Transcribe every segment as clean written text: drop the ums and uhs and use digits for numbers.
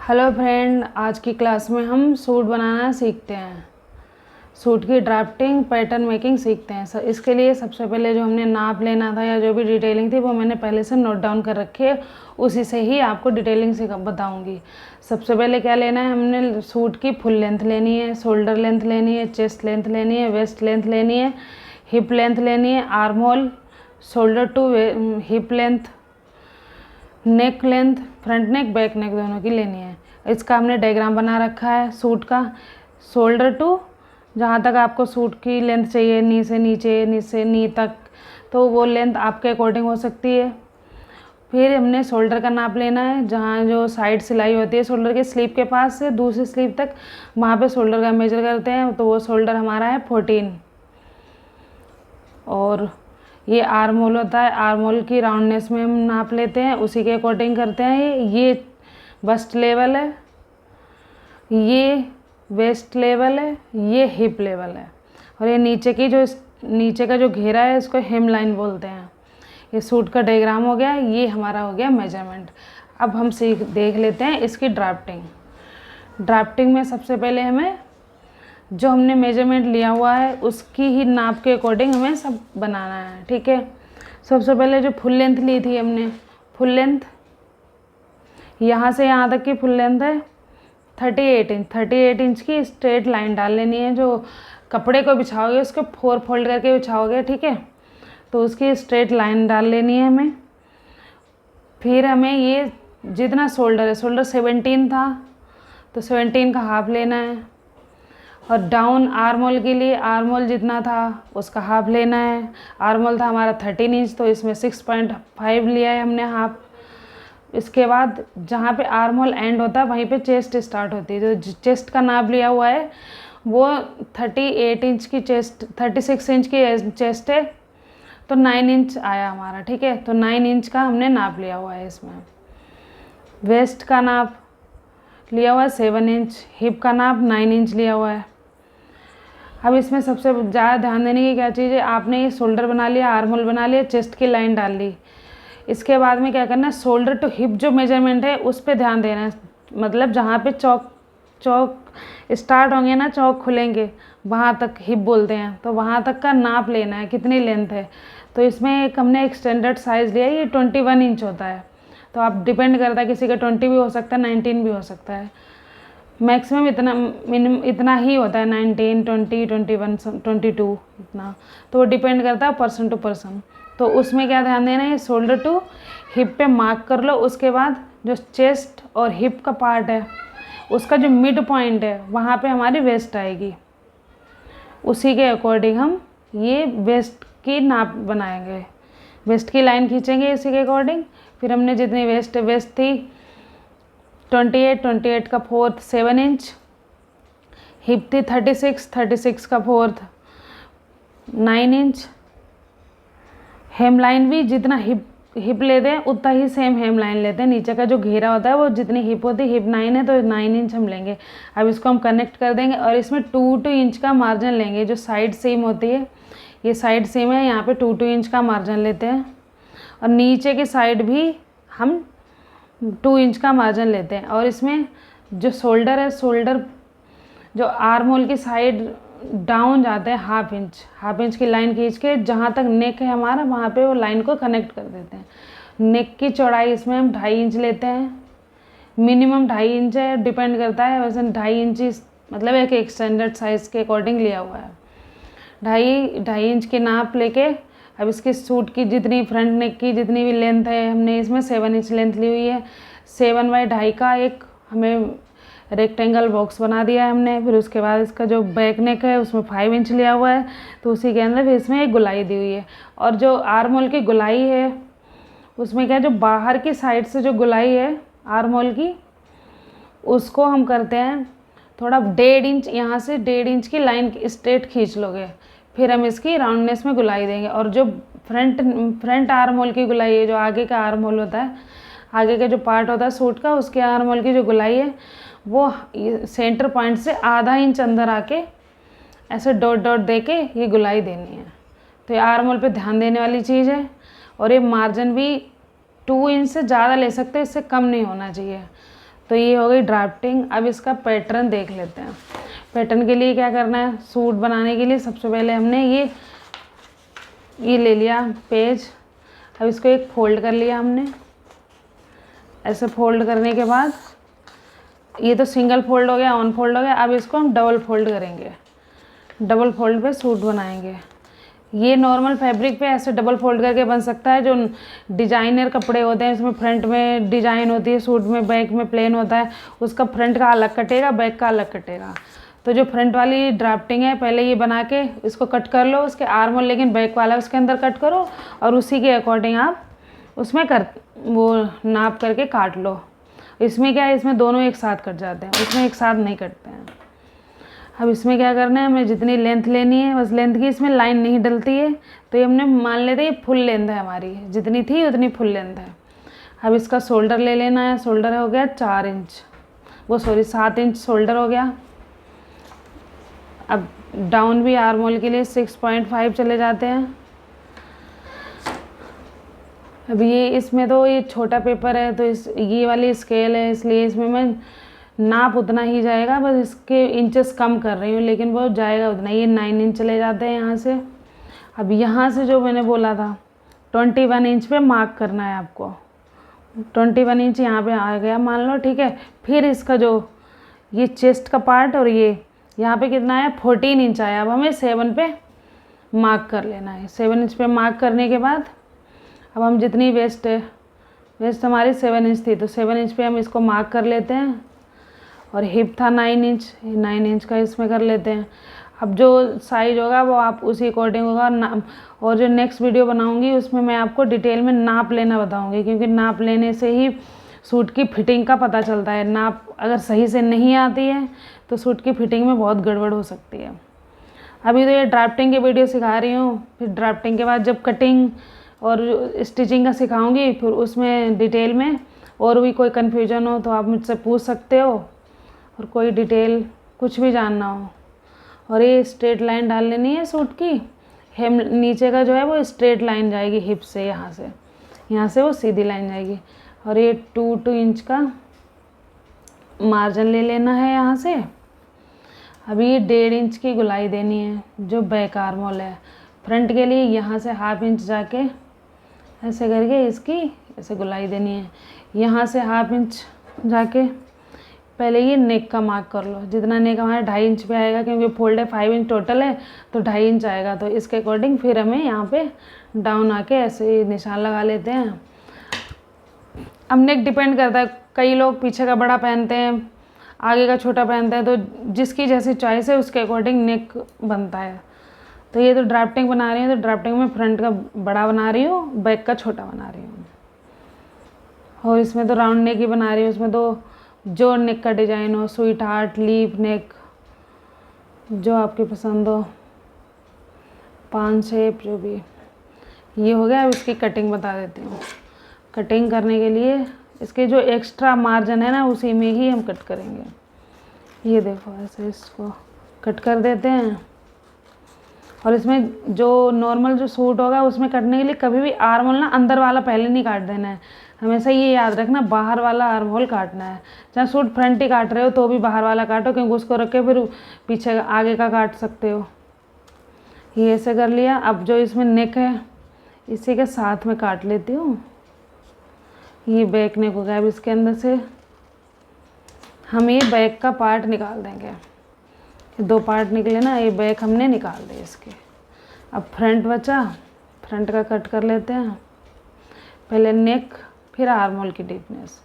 Hello friend, आज की class में हम सूट बनाना सीखते हैं। सूट की ड्राफ्टिंग, पैटर्न मेकिंग सीखते हैं। इसके लिए सबसे पहले जो हमने नाप लेना था या जो भी डिटेलिंग थी वो मैंने पहले से नोट डाउन कर रखी है, उसी से ही आपको डिटेलिंग से बताऊंगी। सबसे पहले क्या लेना है, हमने सूट की फुल लेंथ लेनी है, शोल्डर लेंथ लेनी है, चेस्ट लेंथ लेनी है, वेस्ट लेंथ लेनी है, हिप लेंथ लेनी है, arm hole, shoulder to hip length, neck length, front neck back neck दोनों की लेनी है। इसका हमने डायग्राम बना रखा है सूट का। शोल्डर टू जहाँ तक आपको सूट की लेंथ चाहिए, नी से नीचे, नी से नी तक, तो वो लेंथ आपके अकॉर्डिंग हो सकती है। फिर हमने शोल्डर का नाप लेना है, जहाँ जो साइड सिलाई होती है शोल्डर के स्लीव के पास से दूसरी स्लीव तक, वहाँ पे शोल्डर का मेजर करते हैं, तो वो शोल्डर हमारा है 14। और ये आर्म होल होता है, आर्म होल की राउंडनेस में हम नाप लेते हैं, उसी के अकॉर्डिंग करते हैं। ये बस्ट लेवल है, ये वेस्ट लेवल है, ये हिप लेवल है, और ये नीचे का जो घेरा है इसको हेम लाइन बोलते हैं। ये सूट का डायग्राम हो गया, ये हमारा हो गया मेजरमेंट। अब हम देख लेते हैं इसकी ड्राफ्टिंग में सबसे पहले हमें जो हमने मेजरमेंट लिया हुआ है उसकी ही नाप के अकॉर्डिंग हमें सब बनाना है, ठीक है। सबसे पहले जो फुल लेंथ ली थी हमने, फुल लेंथ यहाँ से यहाँ तक की फुल लेंथ है 38 इंच। 38 इंच की स्ट्रेट लाइन डाल लेनी है। जो कपड़े को बिछाओगे उसको 4 फोल्ड करके बिछाओगे, ठीक है, तो उसकी स्ट्रेट लाइन डाल लेनी है हमें। फिर हमें ये जितना शोल्डर है, शोल्डर 17 था तो 17 का हाफ लेना है। और डाउन आर्म होल के लिए आर्म होल जितना था उसका हाफ लेना है। आर्म होल था हमारा 13 इंच, तो इसमें 6.5 लिया है हमने हाफ। इसके बाद जहाँ पे आर्म होल एंड होता है वहीं पे चेस्ट स्टार्ट होती है। जो चेस्ट का नाप लिया हुआ है वो 38 इंच की चेस्ट, 36 इंच की चेस्ट है, तो 9 इंच आया हमारा, ठीक है। तो 9 इंच का हमने नाप लिया हुआ है इसमें। वेस्ट का नाप लिया हुआ है 7 इंच, हिप का नाप 9 इंच लिया हुआ है। अब इसमें सबसे ज़्यादा ध्यान देने की क्या चीज़ है, आपने ये शोल्डर बना लिया, आर्म होल बना लिया, चेस्ट की लाइन डाल ली। इसके बाद में क्या करना है, शोल्डर टू हिप जो मेजरमेंट है उस पर ध्यान देना है। मतलब जहाँ पे चौक स्टार्ट होंगे ना, चौक खुलेंगे, वहाँ तक हिप बोलते हैं, तो वहाँ तक का नाप लेना है कितनी लेंथ है। तो इसमें हमने एक स्टैंडर्ड साइज़ लिया है, ये 21 इंच होता है। तो आप डिपेंड करता है, किसी का 20 भी हो सकता है, 19 भी हो सकता है। मैक्सिमम इतना ही होता है, 19, 20, 21, 22 इतना। तो वो डिपेंड करता है पर्सन टू पर्सन। तो उसमें क्या ध्यान देना है, शोल्डर टू हिप पे मार्क कर लो। उसके बाद जो चेस्ट और हिप का पार्ट है उसका जो मिड पॉइंट है वहाँ पे हमारी वेस्ट आएगी। उसी के अकॉर्डिंग हम ये वेस्ट की नाप बनाएंगे, वेस्ट की लाइन खींचेंगे इसी के अकॉर्डिंग। फिर हमने जितनी वेस्ट थी 28 का फोर्थ 7 इंच, हिप थी 36 का फोर्थ 9 इंच। हेम लाइन भी जितना हिप लेते हैं उतना ही सेम हेम लाइन लेते हैं। नीचे का जो घेरा होता है वो जितनी हिप होती है, हिप 9 है तो 9 इंच हम लेंगे। अब इसको हम कनेक्ट कर देंगे और इसमें 2 इंच का मार्जिन लेंगे। जो साइड सीम होती है, ये साइड सीम है, यहाँ पे 2 इंच का मार्जिन लेते हैं। और नीचे की साइड भी हम 2 इंच का मार्जिन लेते हैं। और इसमें जो शोल्डर है, शोल्डर जो आर्म होल की साइड डाउन जाते हैं हाफ इंच की लाइन खींच के, जहाँ तक नेक है हमारा वहाँ पे वो लाइन को कनेक्ट कर देते हैं। नेक की चौड़ाई इसमें हम 2.5 इंच लेते हैं, मिनिमम 2.5 इंच है, डिपेंड करता है। वैसे 2.5 इंच मतलब एक स्टैंडर्ड साइज़ के अकॉर्डिंग लिया हुआ है। 2.5 इंच की नाप लेके अब इसके सूट की जितनी फ्रंट नेक की जितनी भी लेंथ है, हमने इसमें 7 इंच लेंथ ली हुई है। 7/2 का एक हमें रेक्टेंगल बॉक्स बना दिया है हमने। फिर उसके बाद इसका जो बैक नेक है उसमें 5 इंच लिया हुआ है, तो उसी के अंदर फिर इसमें एक गुलाई दी हुई है। और जो आर्म होल की गुलाई है उसमें क्या है, जो बाहर की साइड से जो गुलाई है आर्म होल की, उसको हम करते हैं थोड़ा 1.5 इंच, यहाँ से 1.5 इंच की लाइन स्ट्रेट खींच लोगे, फिर हम इसकी राउंडनेस में गुलाई देंगे। और जो फ्रंट आर्म होल की गुलाई है, जो आगे का आर्म होल होता है, आगे का जो पार्ट होता है सूट का, उसके आर्म होल की जो गुलाई है वो सेंटर पॉइंट से आधा इंच अंदर आके ऐसे डॉट डॉट दे के ये गुलाई देनी है। तो ये आर्म होल पे ध्यान देने वाली चीज़ है। और ये मार्जिन भी 2 इंच से ज़्यादा ले सकते हैं, इससे कम नहीं होना चाहिए। तो तो ये हो गई ड्राफ्टिंग। अब इसका पैटर्न देख लेते हैं। पैटर्न के लिए क्या करना है, सूट बनाने के लिए सबसे पहले हमने ये ले लिया पेज। अब इसको एक फोल्ड कर लिया हमने। ऐसे फोल्ड करने के बाद ये तो सिंगल फोल्ड हो गया, ऑन फोल्ड हो गया। अब इसको हम डबल फोल्ड करेंगे। डबल फोल्ड पे सूट बनाएंगे। ये नॉर्मल फैब्रिक पे ऐसे डबल फोल्ड करके बन सकता है। जो डिजाइनर कपड़े होते हैं, इसमें फ्रंट में डिजाइन होती है, सूट में बैक में प्लेन होता है, उसका फ्रंट का अलग कटेगा, बैक का अलग कटेगा। तो जो फ्रंट वाली ड्राफ्टिंग है, पहले ये बना के इसको कट कर लो, उसके आर्म होल, लेकिन बैक वाला उसके अंदर कट करो और उसी के अकॉर्डिंग आप उसमें वो नाप करके काट लो। इसमें क्या है, इसमें दोनों एक साथ कट जाते हैं, उसमें एक साथ नहीं कटते हैं। अब इसमें क्या करना है, हमें जितनी लेंथ लेनी है, बस लेंथ की इसमें लाइन नहीं डलती है, तो ये हमने मान लेते हैं फुल लेंथ है हमारी, जितनी थी उतनी फुल लेंथ है। अब इसका शोल्डर ले लेना है। शोल्डर हो गया 4 इंच, 7 इंच शोल्डर हो गया। अब डाउन भी आर्म होल के लिए 6.5 चले जाते हैं। अब ये इसमें तो ये छोटा पेपर है, तो ये वाली स्केल है, इसलिए इसमें मैं नाप उतना ही जाएगा, बस इसके इंचेस कम कर रही हूँ, लेकिन वो जाएगा उतना। ये 9 इंच चले जाते हैं यहाँ से। अब यहाँ से जो मैंने बोला था 21 इंच पे मार्क करना है आपको। 21 इंच यहाँ पे आ गया मान लो, ठीक है। फिर इसका जो ये चेस्ट का पार्ट और ये यहाँ पे कितना आया, 14 इंच आया। अब हमें 7 पे मार्क कर लेना है। 7 इंच पे मार्क करने के बाद अब हम जितनी वेस्ट है, वेस्ट हमारी 7 इंच थी, तो 7 इंच पे हम इसको मार्क कर लेते हैं। और हिप था 9 इंच, 9 इंच का इसमें कर लेते हैं। अब जो साइज होगा वो आप उसी अकॉर्डिंग होगा। और जो नेक्स्ट वीडियो बनाऊंगी उसमें मैं आपको डिटेल में नाप लेना बताऊंगी, क्योंकि नाप लेने से ही सूट की फिटिंग का पता चलता है। नाप अगर सही से नहीं आती है तो सूट की फिटिंग में बहुत गड़बड़ हो सकती है। अभी तो ये ड्राफ्टिंग की वीडियो सिखा रही हूँ, फिर ड्राफ्टिंग के बाद जब कटिंग और स्टिचिंग का सिखाऊंगी, फिर उसमें डिटेल में और भी कोई कन्फ्यूजन हो तो आप मुझसे पूछ सकते हो, और कोई डिटेल कुछ भी जानना हो। और ये स्ट्रेट लाइन डाल लेनी है सूट की। हेम नीचे का जो है वो स्ट्रेट लाइन जाएगी हिप से, यहाँ से वो सीधी लाइन जाएगी। और ये 2 इंच का मार्जिन ले लेना है यहाँ से। अभी ये 1.5 इंच की गुलाई देनी है जो बैक आर्म होल है। फ्रंट के लिए यहाँ से 1/2 इंच जाके ऐसे करके इसकी ऐसे गुलाई देनी है। यहाँ से 1/2 इंच जाके पहले ये नेक का मार्क कर लो। जितना नेक हमारा 2.5 इंच पे आएगा, क्योंकि फोल्ड है 5 इंच टोटल है, तो 2.5 इंच आएगा। तो इसके अकॉर्डिंग फिर हमें यहाँ पे डाउन आके ऐसे निशान लगा लेते हैं। अब नेक डिपेंड करता है, कई लोग पीछे का बड़ा पहनते हैं, आगे का छोटा पहनते हैं, तो जिसकी जैसी चॉइस है उसके अकॉर्डिंग नेक बनता है। तो ये तो ड्राफ्टिंग बना रही हूँ, तो ड्राफ्टिंग में फ्रंट का बड़ा बना रही हूँ, बैक का छोटा बना रही हूँ। और इसमें तो राउंड नेक ही बना रही हूँ। उसमें तो जो नेक का डिज़ाइन हो, स्वीट हार्ट, लीफ नेक, जो आपकी पसंद हो, 5 शेप जो भी। ये हो गया। अब इसकी कटिंग बता देती हूँ। कटिंग करने के लिए इसके जो एक्स्ट्रा मार्जिन है ना, उसी में ही हम कट करेंगे। ये देखो ऐसे इसको कट कर देते हैं। और इसमें जो नॉर्मल जो सूट होगा उसमें कटने के लिए कभी भी आर्म होल ना अंदर वाला पहले नहीं काट देना है। हमेशा ये याद रखना, बाहर वाला आर्म होल काटना है। चाहे सूट फ्रंट ही काट रहे हो तो भी बाहर वाला काटो, क्योंकि उसको रख के फिर पीछे आगे का काट सकते हो। ये ऐसे कर लिया। अब जो इसमें नेक है इसी के साथ में काट लेती हूँ। ये बैक नेक हो गया। अब इसके अंदर से हम ये बैक का पार्ट निकाल देंगे। ये 2 पार्ट निकले ना, ये बैक हमने निकाल दिए इसके। अब फ्रंट बचा, फ्रंट का कट कर लेते हैं। पहले नेक, फिर आर्म होल की डीपनेस।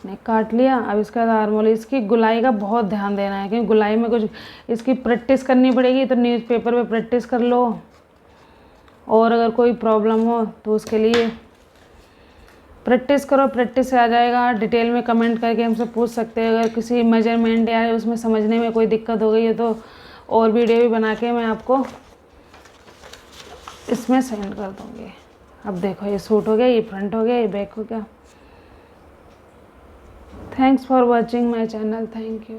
नेक काट लिया। अब इसके बाद आर्म होल। इसकी गुलाई का बहुत ध्यान देना है, क्योंकि गुलाई में कुछ इसकी प्रैक्टिस करनी पड़ेगी, तो न्यूज़पेपर पे प्रैक्टिस कर लो। और अगर कोई प्रॉब्लम हो तो उसके लिए प्रैक्टिस करो, प्रैक्टिस से आ जाएगा। डिटेल में कमेंट करके हमसे पूछ सकते हैं। अगर किसी मेजरमेंट या उसमें समझने में कोई दिक्कत हो गई है तो और वीडियो भी बना के मैं आपको इसमें सेंड कर दूँगी। अब देखो ये सूट हो गया, ये फ्रंट हो गया, ये बैक हो गया। Thanks for watching my channel. Thank you.